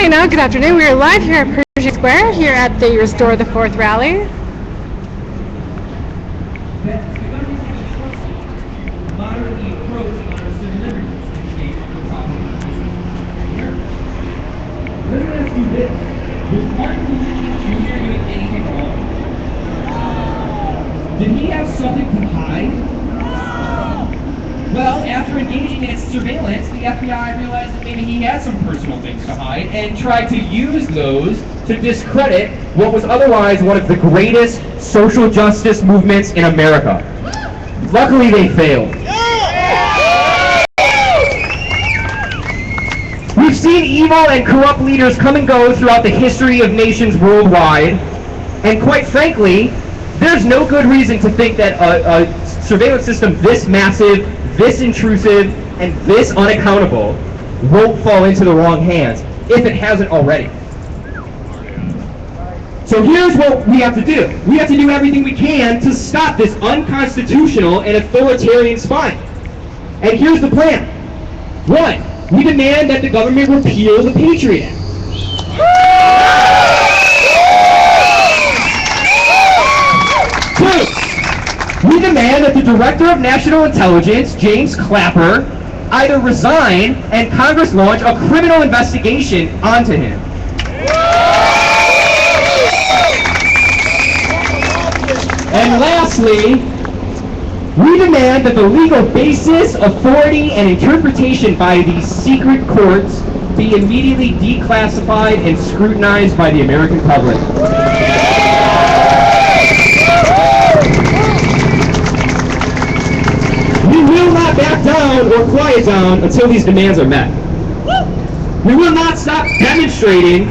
Okay, now good afternoon. We are live here at Pershing Square, here at the Restore the Fourth rally. Moderately approach our civil liberties in state for Let me ask you this. Was Martin Luther Jr. doing anything wrong? Did he have something to hide? Well, after engaging in its surveillance, the FBI realized that maybe he had some personal things to hide and tried to use those to discredit what was otherwise one of the greatest social justice movements in America. Luckily, they failed. We've seen evil and corrupt leaders come and go throughout the history of nations worldwide, and quite frankly, there's no good reason to think that a surveillance system this massive, this intrusive, and this unaccountable won't fall into the wrong hands, if it hasn't already. So here's what we have to do. We have to do everything we can to stop this unconstitutional and authoritarian spying. And here's the plan. 1, we demand that the government repeal the Patriot Act. 2, we demand that the Director of National Intelligence, James Clapper, either resign and Congress launch a criminal investigation onto him. And lastly, we demand that the legal basis, authority, and interpretation by these secret courts be immediately declassified and scrutinized by the American public. We will not back down or quiet down until these demands are met. We will not stop demonstrating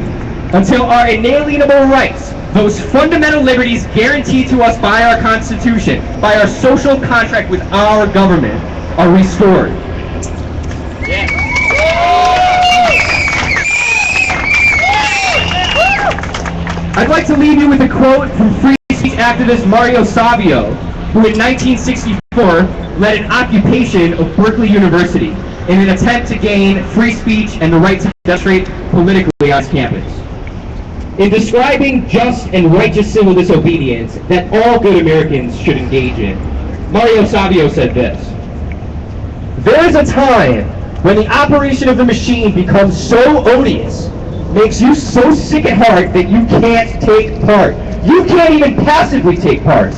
until our inalienable rights, those fundamental liberties guaranteed to us by our Constitution, by our social contract with our government, are restored. I'd like to leave you with a quote from free speech activist Mario Savio, who in 1964 led an occupation of Berkeley University in an attempt to gain free speech and the right to demonstrate politically on his campus. In describing just and righteous civil disobedience that all good Americans should engage in, Mario Savio said this: "There is a time when the operation of the machine becomes so odious, makes you so sick at heart that you can't take part. You can't even passively take part.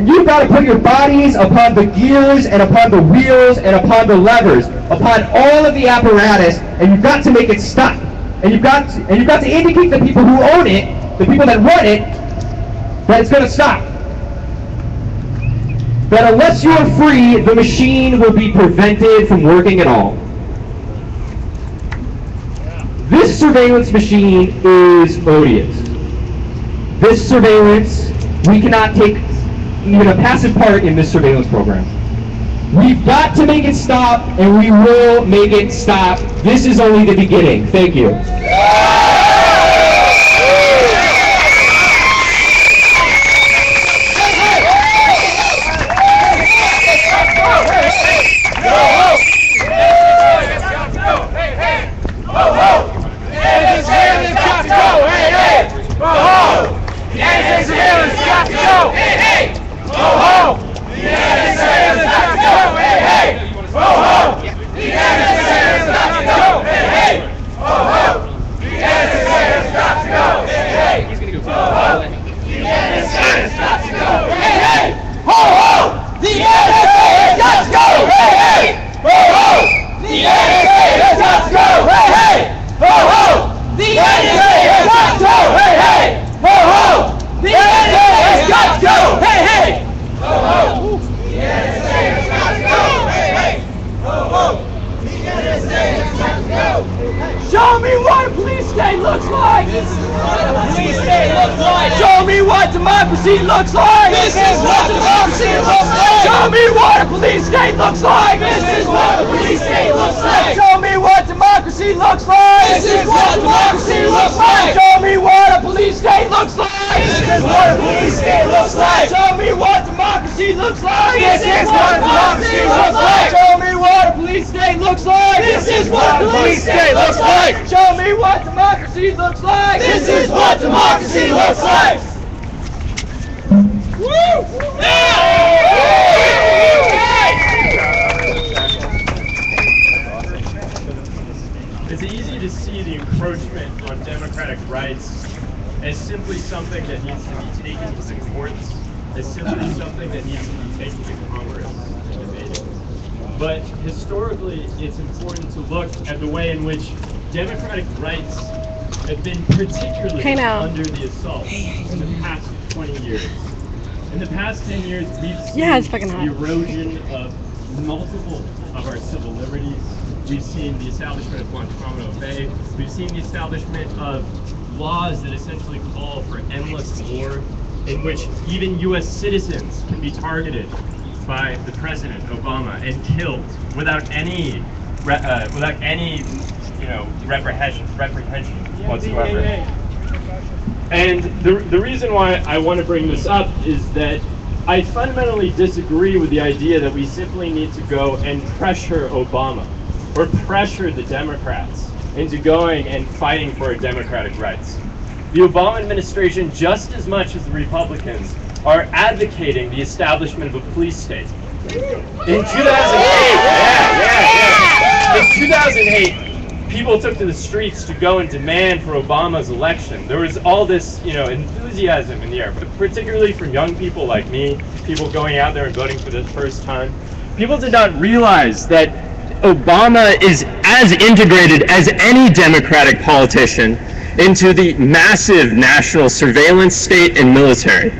You've got to put your bodies upon the gears and upon the wheels and upon the levers, upon all of the apparatus, and you've got to make it stop. And you've got to indicate to the people who own it, the people that run it, that it's going to stop. That unless you are free, the machine will be prevented from working at all." This surveillance machine is odious. This surveillance, we cannot take even a passive part in this surveillance program. We've got to make it stop, and we will make it stop. This is only the beginning. Thank you. Show me what a police state looks like! This is what a police state looks like! Show me what democracy looks like! This is what democracy looks like! Show me what a police state looks like! This is what a police state looks like! Show me what democracy looks like! This is what democracy looks like! Show me what a police state looks like! This is what a police state looks like! Show me what democracy looks like! This is what democracy looks like! Show me what what a police state looks like! This is what a police state looks like! Show me what democracy looks like! This is what democracy looks like! Woo! It's easy to see the encroachment on democratic rights as simply something that needs to be taken as importance, as simply something that needs to be taken to Congress and debated. But historically, it's important to look at the way in which democratic rights have been particularly under the assault in the past 20 years. In the past 10 years, we've seen the erosion of multiple of our civil liberties. We've seen the establishment of Guantanamo Bay. We've seen the establishment of laws that essentially call for endless war, in which even U.S. citizens can be targeted by the President Obama and killed without any reprehension whatsoever. And the reason why I want to bring this up is that I fundamentally disagree with the idea that we simply need to go and pressure Obama or pressure the Democrats into going and fighting for our democratic rights. The Obama administration, just as much as the Republicans, are advocating the establishment of a police state. In 2008, people took to the streets to go and demand for Obama's election. There was all this, enthusiasm in the air, but particularly from young people like me, people going out there and voting for the first time. People did not realize that Obama is as integrated as any Democratic politician into the massive national surveillance state and military.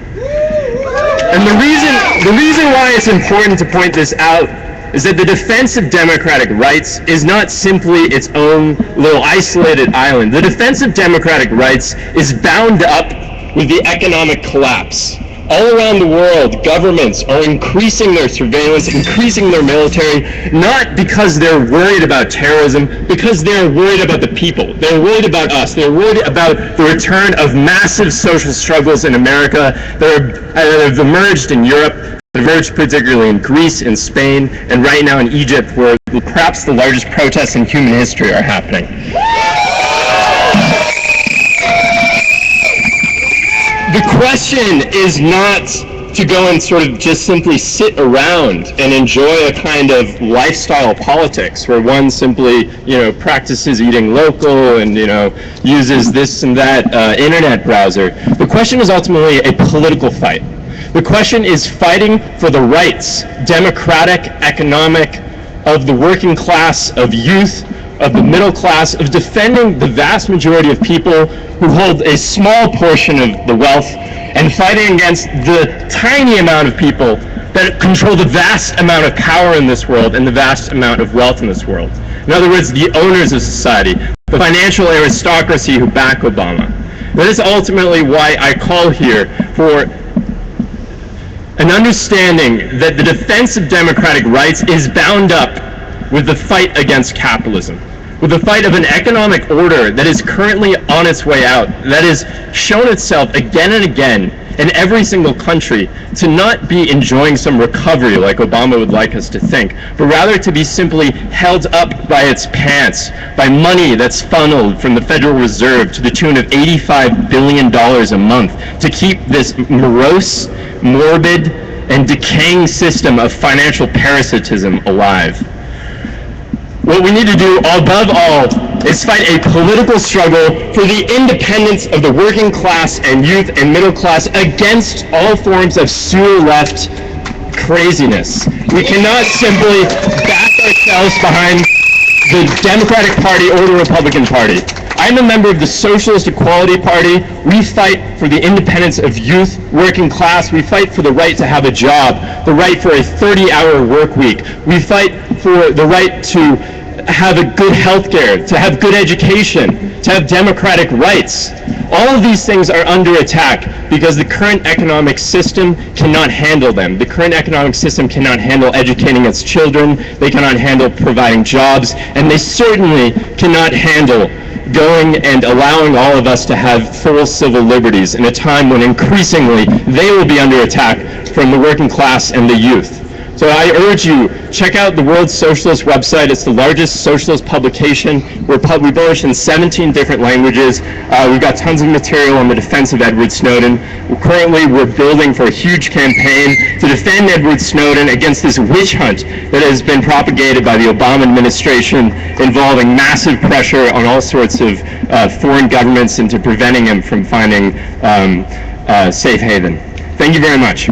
And the reason why it's important to point this out is that the defense of democratic rights is not simply its own little isolated island. The defense of democratic rights is bound up with the economic collapse. All around the world, governments are increasing their surveillance, increasing their military, not because they're worried about terrorism, because they're worried about the people. They're worried about us. They're worried about the return of massive social struggles in America that have emerged in Europe, that have emerged particularly in Greece, in Spain, and right now in Egypt, where perhaps the largest protests in human history are happening. The question is not to go and sort of just simply sit around and enjoy a kind of lifestyle politics where one simply, practices eating local and, uses this and that internet browser. The question is ultimately a political fight. The question is fighting for the rights, democratic, economic, of the working class, of youth, of the middle class, of defending the vast majority of people who hold a small portion of the wealth, and fighting against the tiny amount of people that control the vast amount of power in this world and the vast amount of wealth in this world. In other words, the owners of society, the financial aristocracy who back Obama. That is ultimately why I call here for an understanding that the defense of democratic rights is bound up with the fight against capitalism, with the fight of an economic order that is currently on its way out, that has shown itself again and again in every single country to not be enjoying some recovery like Obama would like us to think, but rather to be simply held up by its pants, by money that's funneled from the Federal Reserve to the tune of $85 billion a month to keep this morose, morbid, and decaying system of financial parasitism alive. What we need to do, above all, is fight a political struggle for the independence of the working class and youth and middle class against all forms of sewer-left craziness. We cannot simply back ourselves behind the Democratic Party or the Republican Party. I'm a member of the Socialist Equality Party. We fight for the independence of youth, working class. We fight for the right to have a job, the right for a 30-hour work week. We fight for the right to have a good health care, to have good education, to have democratic rights. All of these things are under attack because the current economic system cannot handle them. The current economic system cannot handle educating its children, they cannot handle providing jobs, and they certainly cannot handle going and allowing all of us to have full civil liberties in a time when increasingly they will be under attack from the working class and the youth. So I urge you, check out the World Socialist website. It's the largest socialist publication. We publish in 17 different languages. We've got tons of material on the defense of Edward Snowden. Currently, we're building for a huge campaign to defend Edward Snowden against this witch hunt that has been propagated by the Obama administration, involving massive pressure on all sorts of foreign governments into preventing him from finding safe haven. Thank you very much.